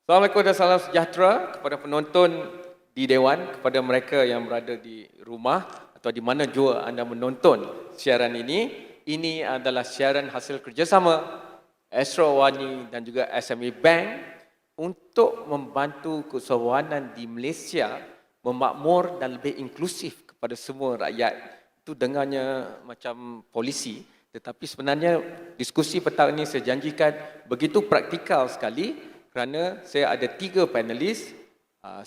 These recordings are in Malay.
Assalamualaikum dan salam sejahtera kepada penonton di Dewan, kepada mereka yang berada di rumah atau di mana jua anda menonton siaran ini. Ini adalah siaran hasil kerjasama Astro Awani dan juga SME Bank untuk membantu keusahawanan di Malaysia memakmur dan lebih inklusif kepada semua rakyat. Itu dengarnya macam polisi, tetapi sebenarnya diskusi petang ini saya janjikan begitu praktikal sekali kerana saya ada 3 panelis,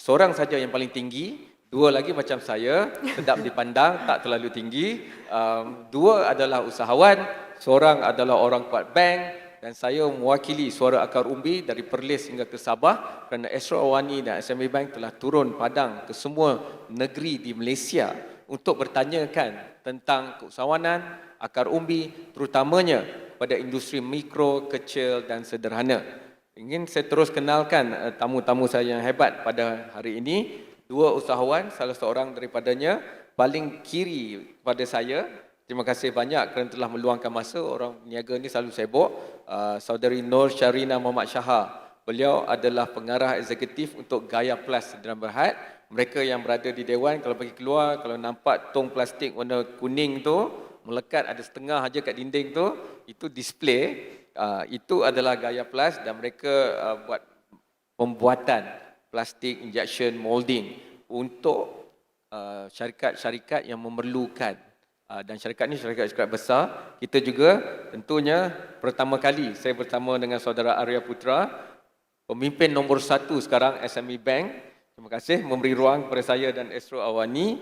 seorang saja yang paling tinggi, 2 lagi macam saya, sedap dipandang, tak terlalu tinggi, 2 adalah usahawan, seorang adalah orang kuat bank dan saya mewakili suara akar umbi dari Perlis hingga ke Sabah kerana Astro Awani dan SME Bank telah turun padang ke semua negeri di Malaysia untuk bertanyakan tentang keusahawanan, akar umbi, terutamanya pada industri mikro, kecil dan sederhana. Ingin saya terus kenalkan tamu-tamu saya yang hebat pada hari ini. 2 usahawan, salah seorang daripadanya paling kiri pada saya. Terima kasih banyak kerana telah meluangkan masa. Orang niaga ni selalu sibuk. Saudari Nur Syarina Muhammad Syaha. Beliau adalah pengarah eksekutif untuk Gaya Plus Sdn Bhd. Mereka yang berada di Dewan, kalau pergi keluar, kalau nampak tong plastik warna kuning tu, melekat ada setengah aja kat dinding tu, itu display. Itu adalah Gaya Plus dan mereka buat pembuatan plastik injection molding untuk syarikat-syarikat yang memerlukan. Dan syarikat ni syarikat-syarikat besar. Kita juga tentunya pertama kali saya bersama dengan saudara Arya Putra, pemimpin nombor 1 sekarang SME Bank. Terima kasih memberi ruang kepada saya dan Astro Awani.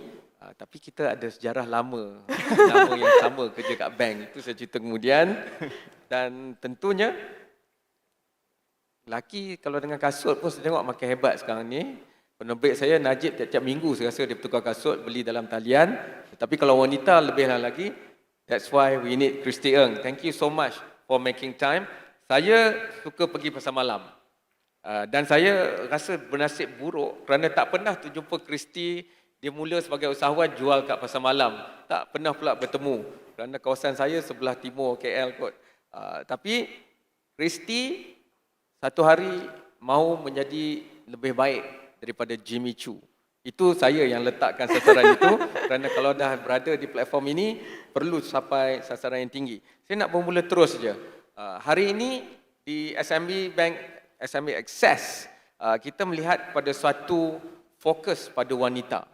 Tapi kita ada sejarah lama, nama yang sama kerja kat bank. Itu saya cerita kemudian. Dan tentunya, lelaki kalau dengan kasut pun saya tengok makin hebat sekarang ni. Penerbit saya Najib tiap-tiap minggu saya rasa dia bertukar kasut, beli dalam talian. Tetapi kalau wanita lebih lagi, that's why we need Christy Ng. Thank you so much for making time. Saya suka pergi pasar malam. Dan saya rasa bernasib buruk kerana tak pernah terjumpa Christy. Dia mula sebagai usahawan jual kat pasar malam. Tak pernah pula bertemu kerana kawasan saya sebelah timur KL kot. Tapi Christy satu hari mahu menjadi lebih baik daripada Jimmy Choo. Itu saya yang letakkan sasaran itu kerana kalau dah berada di platform ini perlu sampai sasaran yang tinggi. Saya nak bermula terus saja. Hari ini di SME Bank, SME Access, kita melihat pada suatu fokus pada wanita.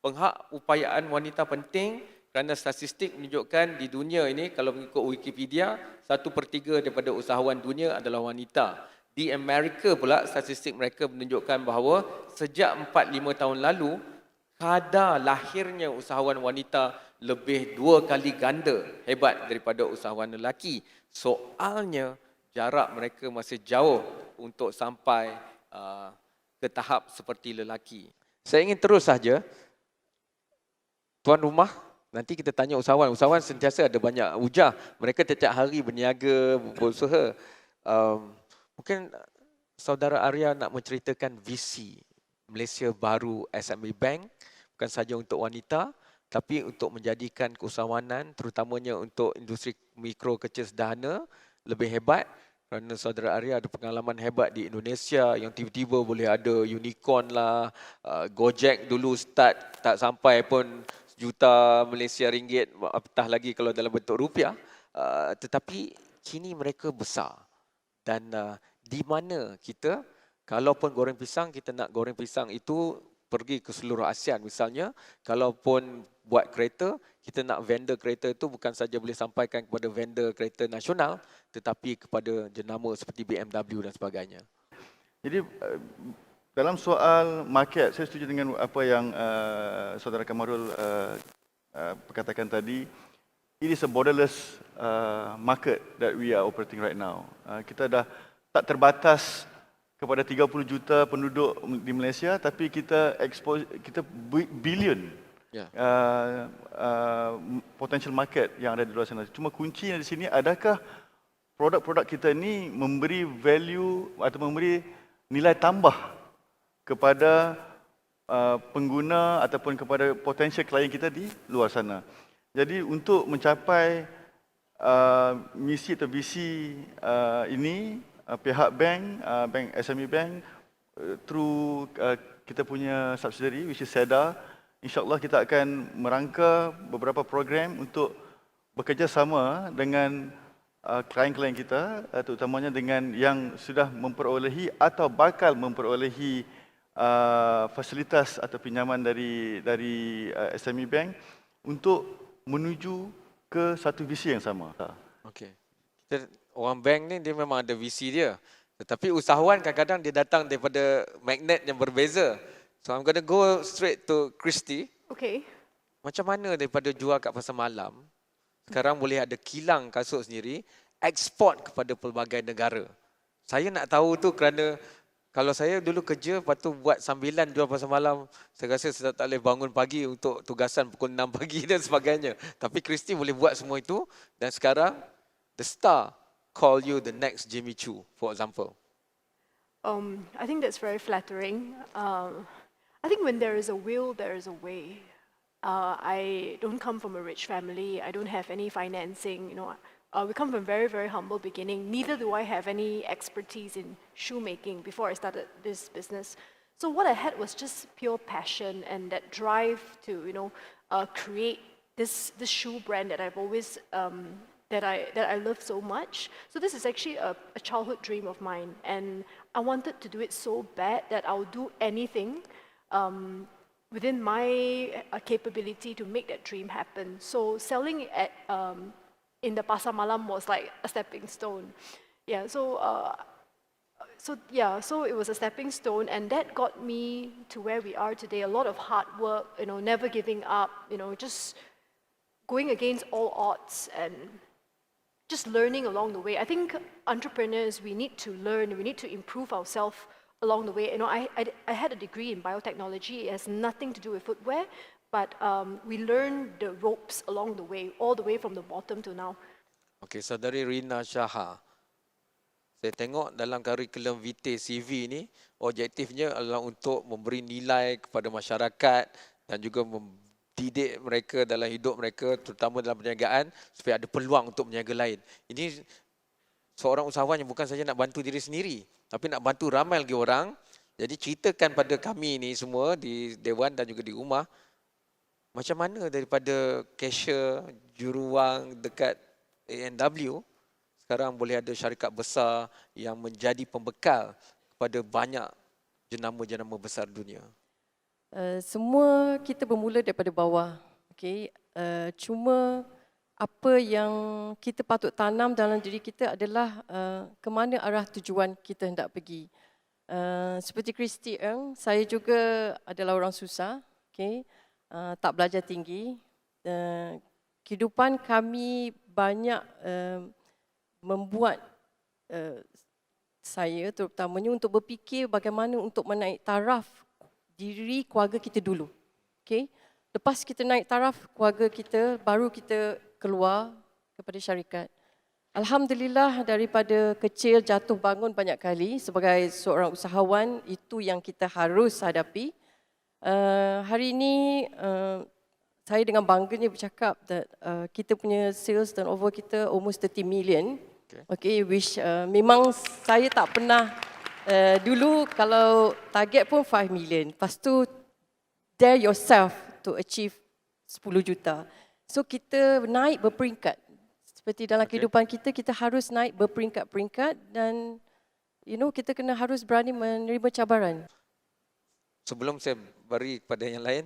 Pengupayaan wanita penting kerana statistik menunjukkan di dunia ini, kalau mengikut Wikipedia, 1/3 daripada usahawan dunia adalah wanita. Di Amerika pula, statistik mereka menunjukkan bahawa sejak 4-5 tahun lalu, kadar lahirnya usahawan wanita lebih 2 kali ganda hebat daripada usahawan lelaki. Soalnya, jarak mereka masih jauh untuk sampai ke tahap seperti lelaki. Saya ingin terus saja, tuan rumah, nanti kita tanya usahawan. Usahawan sentiasa ada banyak hujah. Mereka setiap hari berniaga, berusaha. Mungkin saudara Arya nak menceritakan visi Malaysia baru SME Bank, bukan sahaja untuk wanita, tapi untuk menjadikan keusahawanan, terutamanya untuk industri mikro kecil sederhana, lebih hebat. Kerana saudara Arya ada pengalaman hebat di Indonesia yang tiba-tiba boleh ada unicorn lah, Gojek dulu start tak sampai pun juta Malaysia ringgit, apatah lagi kalau dalam bentuk rupiah. Tetapi kini mereka besar. Dan di mana kita, kalaupun goreng pisang, kita nak goreng pisang itu pergi ke seluruh ASEAN misalnya. Kalaupun buat kereta, kita nak vendor kereta itu bukan saja boleh sampaikan kepada vendor kereta nasional, tetapi kepada jenama seperti BMW dan sebagainya. Jadi dalam soal market, saya setuju dengan apa yang saudara Kamarul perkatakan tadi. It is a borderless market that we are operating right now. Kita dah tak terbatas kepada 30 juta penduduk di Malaysia, tapi kita billion potential market yang ada di luar sana. Cuma kuncinya di sini, adakah produk-produk kita ni memberi value atau memberi nilai tambah kepada pengguna ataupun kepada potential klien kita di luar sana. Jadi untuk mencapai misi atau visi ini, pihak bank, SME Bank through kita punya subsidiary which is SEDA, insyaAllah kita akan merangka beberapa program untuk bekerjasama dengan klien-klien kita, terutamanya dengan yang sudah memperolehi atau bakal memperolehi fasilitas atau pinjaman dari SME Bank untuk menuju ke satu visi yang sama. Okey. Kita orang bank ni dia memang ada visi dia. Tetapi usahawan kadang-kadang dia datang daripada magnet yang berbeza. So I'm going to go straight to Christy. Okay. Macam mana daripada jual kat pasar malam, sekarang boleh ada kilang kasut sendiri, ekspor kepada pelbagai negara. Saya nak tahu tu kerana kalau saya dulu kerja, lepas tu buat sambilan jual pasar malam, saya rasa saya tak boleh bangun pagi untuk tugasan pukul 6 pagi dan sebagainya. Tapi Christy boleh buat semua itu dan sekarang the star call you the next Jimmy Choo, for example. I think that's very flattering. I think when there is a will, there is a way. I don't come from a rich family. I don't have any financing. We come from very, very humble beginning. Neither do I have any expertise in shoemaking before I started this business. So what I had was just pure passion and that drive to, create this shoe brand that I've always that I love so much. So this is actually a childhood dream of mine, and I wanted to do it so bad that I'll do anything within my capability to make that dream happen. So selling at in the Pasar Malam was like a stepping stone. Yeah, so it was a stepping stone, and that got me to where we are today. A lot of hard work, never giving up, just going against all odds and just learning along the way. I think entrepreneurs, we need to learn, we need to improve ourselves along the way. I had a degree in biotechnology. It has nothing to do with footwear. But we learn the ropes along the way, all the way from the bottom to now. Okey, Saudari Rina Syaha. Saya tengok dalam kurikulum vitae CV ni, objektifnya adalah untuk memberi nilai kepada masyarakat dan juga mendidik mereka dalam hidup mereka, terutama dalam perniagaan, supaya ada peluang untuk berniaga lain. Ini seorang usahawan yang bukan saja nak bantu diri sendiri, tapi nak bantu ramai lagi orang. Jadi ceritakan pada kami ni semua di Dewan dan juga di rumah, macam mana daripada cashier, juruwang dekat A&W, sekarang boleh ada syarikat besar yang menjadi pembekal kepada banyak jenama-jenama besar dunia? Semua kita bermula daripada bawah. Okay? Cuma apa yang kita patut tanam dalam diri kita adalah ke mana arah tujuan kita hendak pergi. Seperti Christy Ng, saya juga adalah orang susah. Okay? Tak belajar tinggi. Kehidupan kami banyak membuat saya terutamanya untuk berfikir bagaimana untuk menaik taraf diri keluarga kita dulu. Okay? Lepas kita naik taraf keluarga kita, baru kita keluar kepada syarikat. Alhamdulillah, daripada kecil jatuh bangun banyak kali sebagai seorang usahawan, itu yang kita harus hadapi. Hari ini saya dengan bangganya bercakap that kita punya sales turnover kita almost 30 million. Okay, which memang saya tak pernah dulu kalau target pun 5 million. Lepas tu dare yourself to achieve 10 juta. So kita naik berperingkat. Seperti dalam kehidupan kita, kita harus naik berperingkat-peringkat dan kita kena harus berani menerima cabaran. Sebelum saya beri kepada yang lain,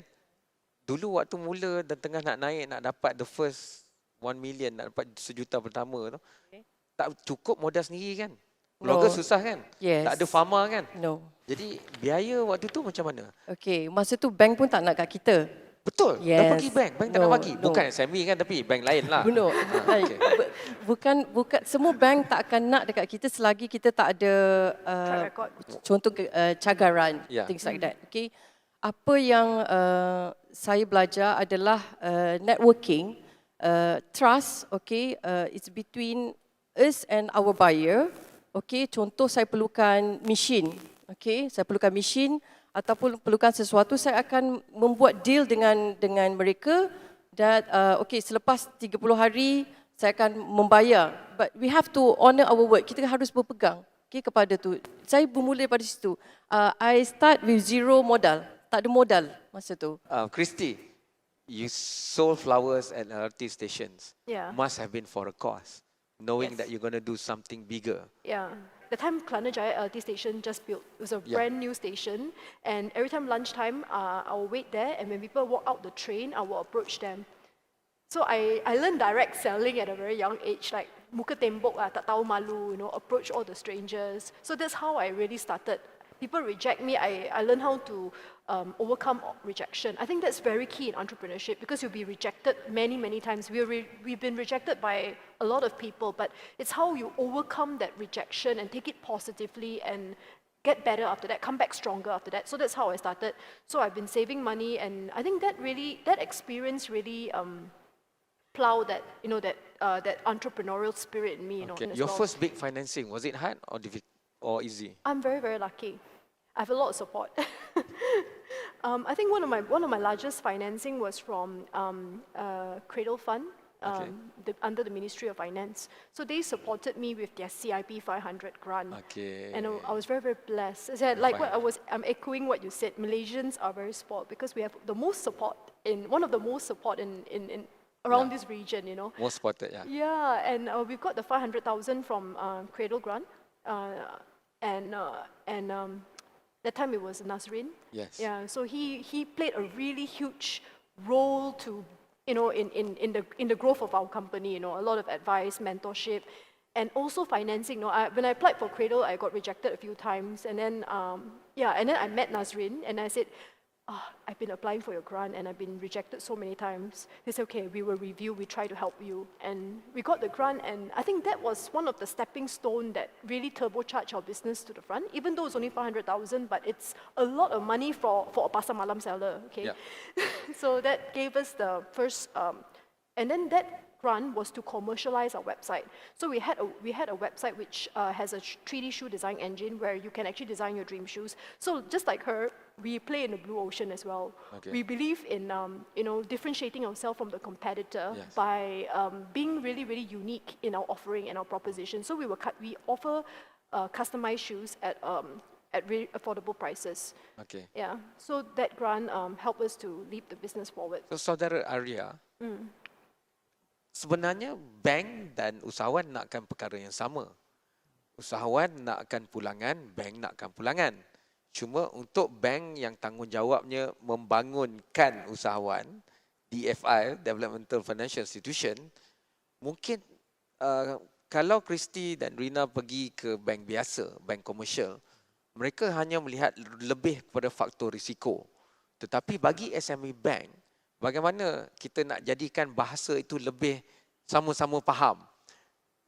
dulu waktu mula dan tengah nak naik, nak dapat the first 1 million, nak dapat 1 juta pertama tu, tak cukup modal sendiri kan? Keluarga susah kan? Yes. Tak ada farmer kan? No. Jadi biaya waktu tu macam mana? Okay, masa tu bank pun tak nak kat kita. Betul, Yes. dah pergi bank tak nak bagi. Bukan SME kan, tapi bank lain lah. No. Bukan semua bank tak akan nak dekat kita selagi kita tak ada Track record. contoh cagaran, Yeah. things like that. Okay. Apa yang saya belajar adalah networking, trust. Okay, it's between us and our buyer. Okay, contoh saya perlukan mesin. Okay, saya perlukan mesin ataupun perlukan sesuatu, saya akan membuat deal dengan mereka dan okay, selepas 30 hari saya akan membayar. But we have to honor our word. Kita harus berpegang kepada tu saya bermula daripada situ. I start with zero modal. Tak ada modal masa tu. Christy, you sold flowers at LRT stations. Yeah. Must have been for a cause, knowing Yes. that you're going to do something bigger. Yeah. The time Kelana Jaya LRT station just built, it was a Yeah. brand new station, and every time lunchtime, I will wait there, and when people walk out the train, I will approach them. So I learned direct selling at a very young age, like muka tembok lah, tak tahu malu, approach all the strangers. So that's how I really started. People reject me, I learned how to overcome rejection. I think that's very key in entrepreneurship because you'll be rejected many, many times. We've been rejected by a lot of people, but it's how you overcome that rejection and take it positively and get better after that, come back stronger after that. So that's how I started. So I've been saving money, and I think that experience really plow that that entrepreneurial spirit in me. Okay. as Your well. first big financing, was it hard or difficult or easy? I'm very, very lucky. I have a lot of support. I think one of my largest financing was from Cradle Fund Okay. under the Ministry of Finance. So they supported me with their CIP 500 grant. Okay. And I was very, very blessed. Like what I'm echoing what you said. Malaysians are very spoiled because we have the most support one of the most support in around this region. Most spotted, yeah. Yeah, and we've got the 500,000 from Cradle Grant, and that time it was Nazrin. Yes. Yeah, so he played a really huge role to in the growth of our company. A lot of advice, mentorship, and also financing. When I applied for Cradle, I got rejected a few times, and then and then I met Nazrin, and I said, I've been applying for your grant and I've been rejected so many times. He said, okay, we will review, we try to help you. And we got the grant, and I think that was one of the stepping stones that really turbocharged our business to the front, even though it's only 500,000, but it's a lot of money for a pasar malam seller, okay? Yeah. So that gave us the first, and then that grant was to commercialize our website. So we had a website which has a 3D shoe design engine where you can actually design your dream shoes. So just like her, we play in the blue ocean as well. Okay. We believe in differentiating ourselves from the competitor Yes. by being really, really unique in our offering and our proposition. So we offer customized shoes at very affordable prices. Okay. Yeah. So that grant helped us to lead the business forward. So Saudara Arya, sebenarnya bank dan usahawan nakkan perkara yang sama. Usahawan nakkan pulangan, bank nakkan pulangan. Cuma untuk bank yang tanggungjawabnya membangunkan usahawan, DFI, Developmental Financial Institution, mungkin kalau Christy dan Rina pergi ke bank biasa, bank komersial, mereka hanya melihat lebih kepada faktor risiko. Tetapi bagi SME Bank, bagaimana kita nak jadikan bahasa itu lebih sama-sama faham.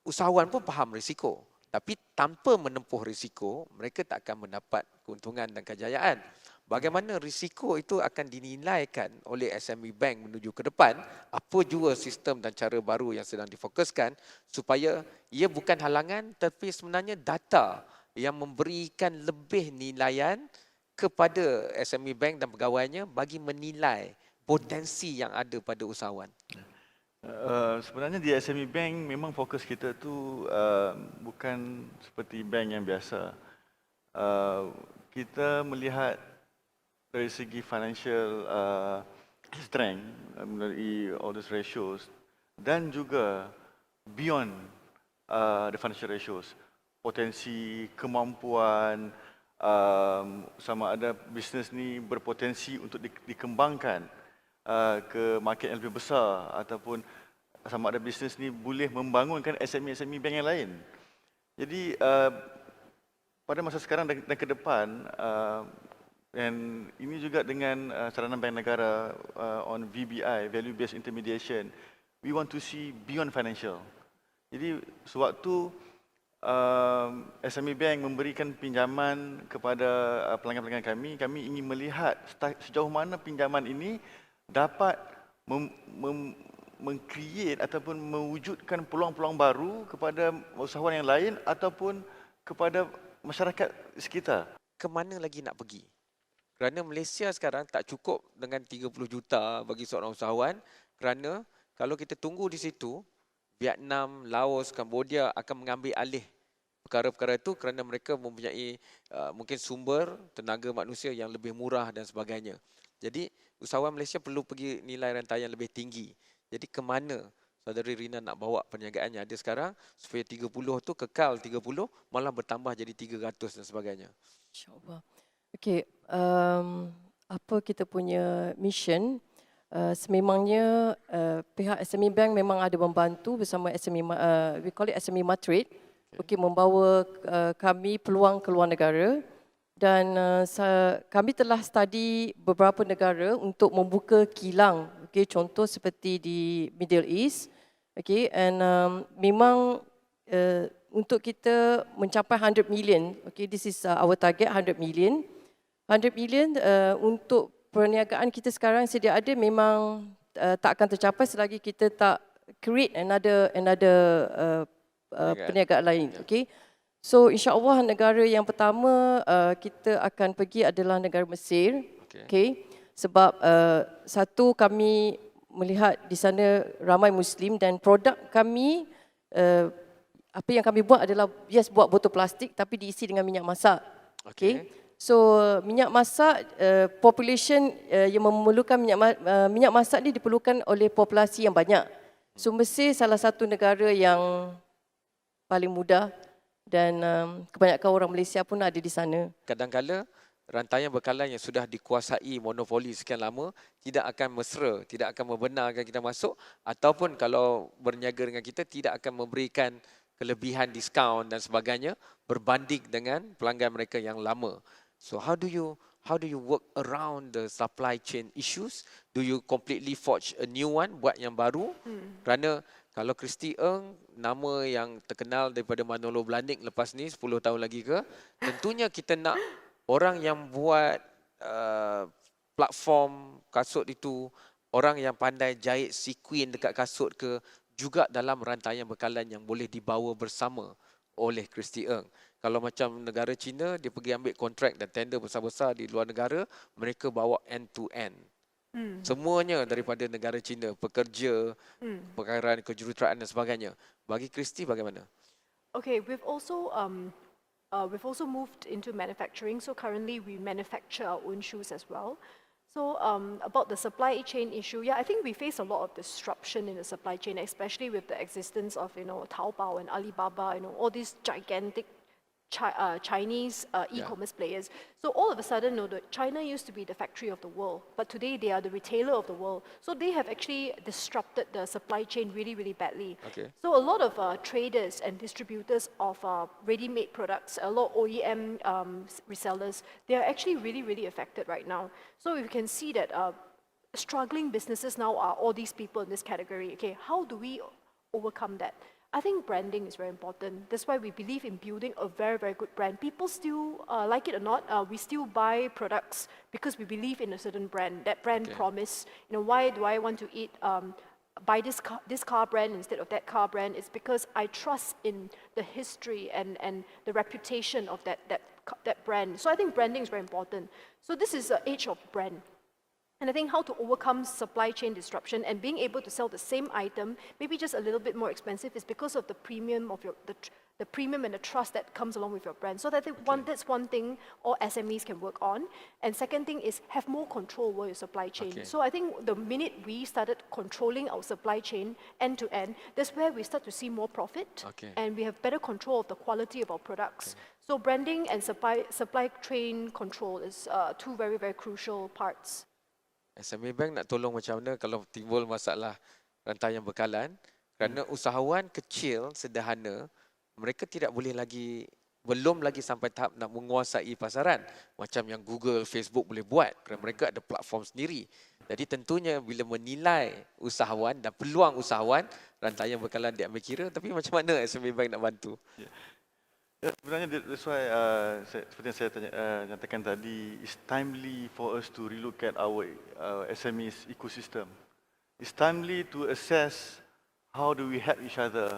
Usahawan pun faham risiko. Tapi tanpa menempuh risiko, mereka tak akan mendapat keuntungan dan kejayaan. Bagaimana risiko itu akan dinilaikan oleh SME Bank menuju ke depan, apa jua sistem dan cara baru yang sedang difokuskan supaya ia bukan halangan tapi sebenarnya data yang memberikan lebih nilaian kepada SME Bank dan pegawainya bagi menilai potensi yang ada pada usahawan. Sebenarnya di SME Bank memang fokus kita tu bukan seperti bank yang biasa. Kita melihat dari segi financial strength melalui all these ratios dan juga beyond the financial ratios, potensi, kemampuan, sama ada bisnes ni berpotensi untuk dikembangkan ke market yang lebih besar ataupun sama ada bisnes ni boleh membangunkan SME bank yang lain. Jadi pada masa sekarang dan ke depan, dan ini juga dengan saranan Bank Negara on VBI, Value Based Intermediation, we want to see beyond financial. Jadi sewaktu SME Bank memberikan pinjaman kepada pelanggan-pelanggan kami ingin melihat sejauh mana pinjaman ini dapat meng-create ataupun mewujudkan peluang-peluang baru kepada usahawan yang lain ataupun kepada masyarakat sekitar. Ke mana lagi nak pergi? Kerana Malaysia sekarang tak cukup dengan 30 juta bagi seorang usahawan, kerana kalau kita tunggu di situ, Vietnam, Laos, Cambodia akan mengambil alih perkara-perkara itu kerana mereka mempunyai mungkin sumber tenaga manusia yang lebih murah dan sebagainya. Jadi usahawan Malaysia perlu pergi nilai rantaian lebih tinggi. Jadi ke mana Saudari Rina nak bawa perniagaan yang ada sekarang supaya 30 tu kekal 30, malah bertambah jadi 300 dan sebagainya. InsyaAllah. Okey, apa kita punya mission? Sememangnya pihak SME Bank memang ada membantu bersama SME, we call it SME Matrade, okay, membawa kami peluang ke luar negara, dan kami telah study beberapa negara untuk membuka kilang, okay, contoh seperti di Middle East, okay, and memang untuk kita mencapai 100 million, okay, this is our target, 100 million. 100 million untuk perniagaan kita sekarang sedia ada memang tak akan tercapai selagi kita tak create another perniagaan lain. Okay. So insya-Allah negara yang pertama kita akan pergi adalah negara Mesir. Okay. Sebab satu, kami melihat di sana ramai Muslim dan produk kami, apa yang kami buat adalah buat botol plastik tapi diisi dengan minyak masak. Okay. So minyak masak, population yang memerlukan minyak masak ni diperlukan oleh populasi yang banyak. So Mesir salah satu negara yang paling mudah dan kebanyakan orang Malaysia pun ada di sana. Kadang-kala rantaian bekalan yang sudah dikuasai monopoli sekian lama tidak akan mesra, tidak akan membenarkan kita masuk, ataupun kalau berniaga dengan kita tidak akan memberikan kelebihan diskaun dan sebagainya berbanding dengan pelanggan mereka yang lama. So how do you work around the supply chain issues? Do you completely forge a new one, buat yang baru? Kerana kalau Christy Ng, nama yang terkenal daripada Manolo Blahnik lepas ni 10 tahun lagi ke, tentunya kita nak orang yang buat platform kasut itu, orang yang pandai jahit sequin dekat kasut ke, juga dalam rantaian bekalan yang boleh dibawa bersama oleh Christy Ng. Kalau macam negara China, dia pergi ambil kontrak dan tender besar-besar di luar negara, mereka bawa end to end. Semuanya daripada negara China, pekerja, perkara kejuruteraan dan sebagainya. Bagi Christy bagaimana? Okay, we've also moved into manufacturing. So currently we manufacture our own shoes as well. So about the supply chain issue, yeah, I think we face a lot of disruption in the supply chain, especially with the existence of Taobao and Alibaba, all these gigantic Chinese e-commerce players. So all of a sudden, China used to be the factory of the world, but today they are the retailer of the world. So they have actually disrupted the supply chain really, really badly. Okay. So a lot of traders and distributors of ready-made products, a lot of OEM resellers, they are actually really, really affected right now. So we can see that struggling businesses now are all these people in this category. Okay, how do we overcome that? I think branding is very important. That's why we believe in building a very, very good brand. People still, like it or not, we still buy products because we believe in a certain brand. That brand promise, why do I want to buy this car brand instead of that car brand? It's because I trust in the history and the reputation of that brand. So I think branding is very important. So this is the age of brand. And I think how to overcome supply chain disruption and being able to sell the same item, maybe just a little bit more expensive, is because of the premium of the premium and the trust that comes along with your brand. So that that's one thing all SMEs can work on. And second thing is have more control over your supply chain. Okay. So I think the minute we started controlling our supply chain end to end, that's where we start to see more profit, and we have better control of the quality of our products. So branding and supply chain control is two very, very crucial parts. SME Bank nak tolong macam mana kalau timbul masalah rantaian bekalan, kerana usahawan kecil, sederhana, mereka belum lagi sampai tahap nak menguasai pasaran macam yang Google, Facebook boleh buat, kerana mereka ada platform sendiri. Jadi tentunya bila menilai usahawan dan peluang usahawan, rantaian bekalan diambil kira, tapi macam mana SME Bank nak bantu? Ya, sebenarnya that's why seperti yang saya nyatakan tadi, it's timely for us to relook at our SMEs ecosystem. It's timely to assess how do we help each other.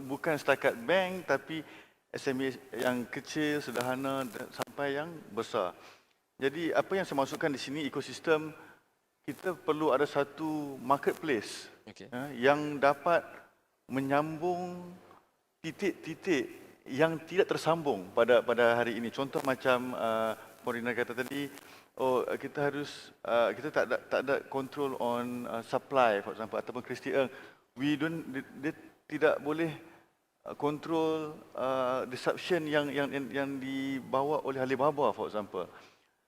Bukan setakat bank, tapi SME yang kecil, sederhana sampai yang besar. Jadi apa yang saya masukkan di sini ekosistem, kita perlu ada satu marketplace yang dapat menyambung titik-titik yang tidak tersambung pada hari ini. Contoh macam Morina kata tadi, kita harus kita tak ada control on supply, for example, ataupun Christy Ng, dia tidak boleh control disruption yang dibawa oleh Alibaba, for example.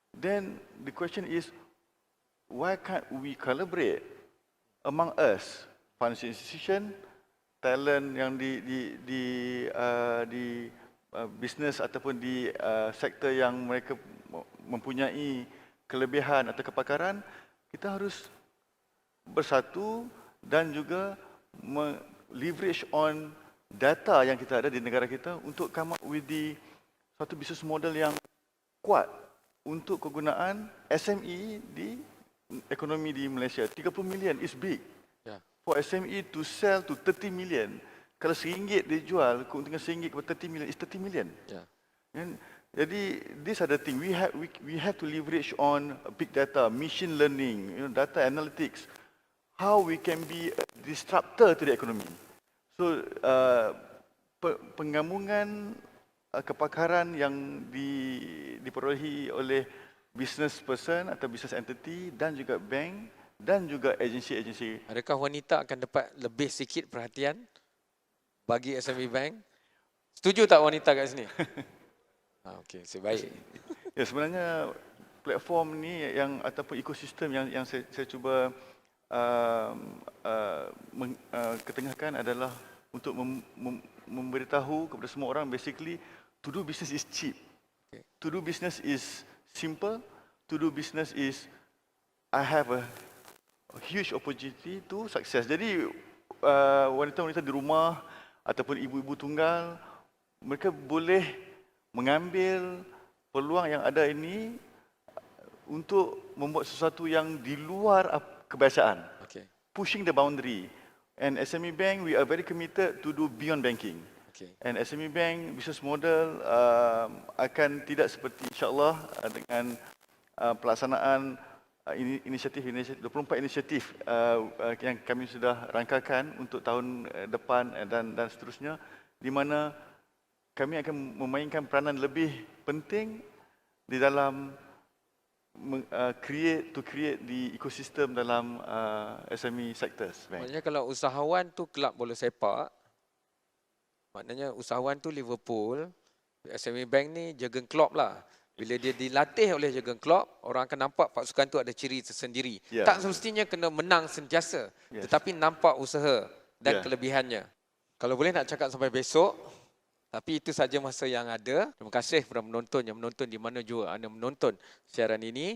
Then the question is, why can't we collaborate among us, financial institution, talent yang di bisnes ataupun di sektor yang mereka mempunyai kelebihan atau kepakaran, kita harus bersatu dan juga leverage on data yang kita ada di negara kita untuk come up with satu business model yang kuat untuk kegunaan SME di ekonomi di Malaysia. 30 million is big. Ya. For SME to sell to 30 million, kalau RM1 dia jual, keuntungan RM1 kepada 30 million is 30 million. Ya. Jadi these are the thing we have to leverage on big data, machine learning, data analytics, how we can be a disruptor to the economy. So penggabungan kepakaran yang diperolehi oleh business person atau business entity dan juga bank dan juga agensi-agensi. Adakah wanita akan dapat lebih sikit perhatian bagi SME Bank? Setuju tak wanita kat sini? Okey, sebaik. Ya, sebenarnya platform ni yang ataupun ekosistem yang saya cuba ketengahkan adalah untuk memberitahu kepada semua orang, basically to do business is cheap. Okay. To do business is simple. To do business is I have a huge opportunity to success. Jadi wanita-wanita di rumah ataupun ibu-ibu tunggal, mereka boleh mengambil peluang yang ada ini untuk membuat sesuatu yang di luar kebiasaan. Okey. Pushing the boundary. And SME Bank, we are very committed to do beyond banking. Okey. And SME Bank business model akan tidak seperti insyaAllah dengan pelaksanaan inisiatif 24 inisiatif yang kami sudah rangkakan untuk tahun depan dan seterusnya, di mana kami akan memainkan peranan lebih penting di dalam create the ecosystem dalam SME sectors. Maknanya kalau usahawan tu kelab bola sepak, maknanya usahawan tu Liverpool, SME Bank ni Jurgen Klopp lah. Bila dia dilatih oleh Jurgen Klopp, orang akan nampak pasukan tu ada ciri tersendiri. Yeah. Tak semestinya kena menang sentiasa, Yes. tetapi nampak usaha dan Yeah. kelebihannya. Kalau boleh nak cakap sampai besok, tapi itu saja masa yang ada. Terima kasih kepada menonton yang menonton di mana jua anda menonton siaran ini.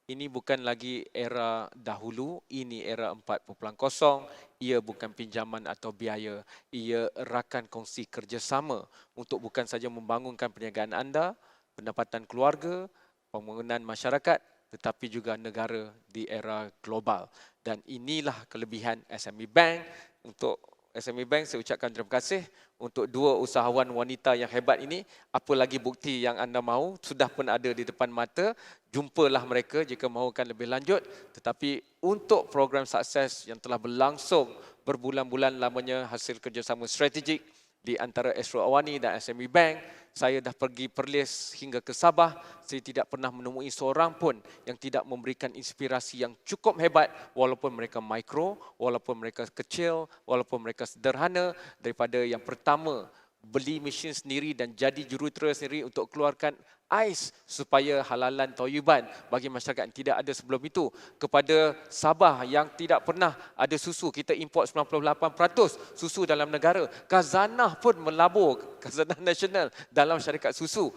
Ini bukan lagi era dahulu, ini era 4.0. Ia bukan pinjaman atau biaya. Ia rakan kongsi kerjasama untuk bukan saja membangunkan perniagaan anda, pendapatan keluarga, pembangunan masyarakat, tetapi juga negara di era global. Dan inilah kelebihan SME Bank. Untuk SME Bank, saya ucapkan terima kasih untuk dua usahawan wanita yang hebat ini. Apa lagi bukti yang anda mahu, sudah pun ada di depan mata. Jumpalah mereka jika mahukan lebih lanjut. Tetapi untuk program sukses yang telah berlangsung berbulan-bulan lamanya, hasil kerjasama strategik di antara Astro Awani dan SME Bank, saya dah pergi Perlis hingga ke Sabah. Saya tidak pernah menemui seorang pun yang tidak memberikan inspirasi yang cukup hebat, walaupun mereka mikro, walaupun mereka kecil, walaupun mereka sederhana. Daripada yang pertama, beli mesin sendiri dan jadi jurutera sendiri untuk keluarkan ais supaya halalan toyuban bagi masyarakat yang tidak ada sebelum itu, kepada Sabah yang tidak pernah ada susu, kita import 98% susu dalam negara. Khazanah pun melabur, Khazanah Nasional dalam syarikat susu.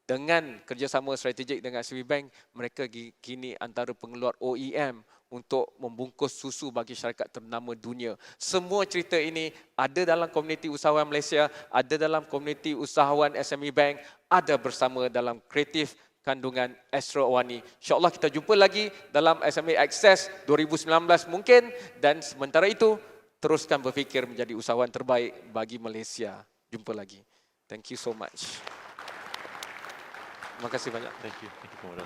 Dengan kerjasama strategik dengan SME Bank, mereka kini antara pengeluar OEM untuk membungkus susu bagi syarikat ternama dunia. Semua cerita ini ada dalam komuniti usahawan Malaysia, ada dalam komuniti usahawan SME Bank, ada bersama dalam kreatif kandungan Astro Awani. InsyaAllah kita jumpa lagi dalam SME Access 2019 mungkin, dan sementara itu teruskan berfikir menjadi usahawan terbaik bagi Malaysia. Jumpa lagi. Thank you so much. Terima kasih banyak. Thank you, Komodo.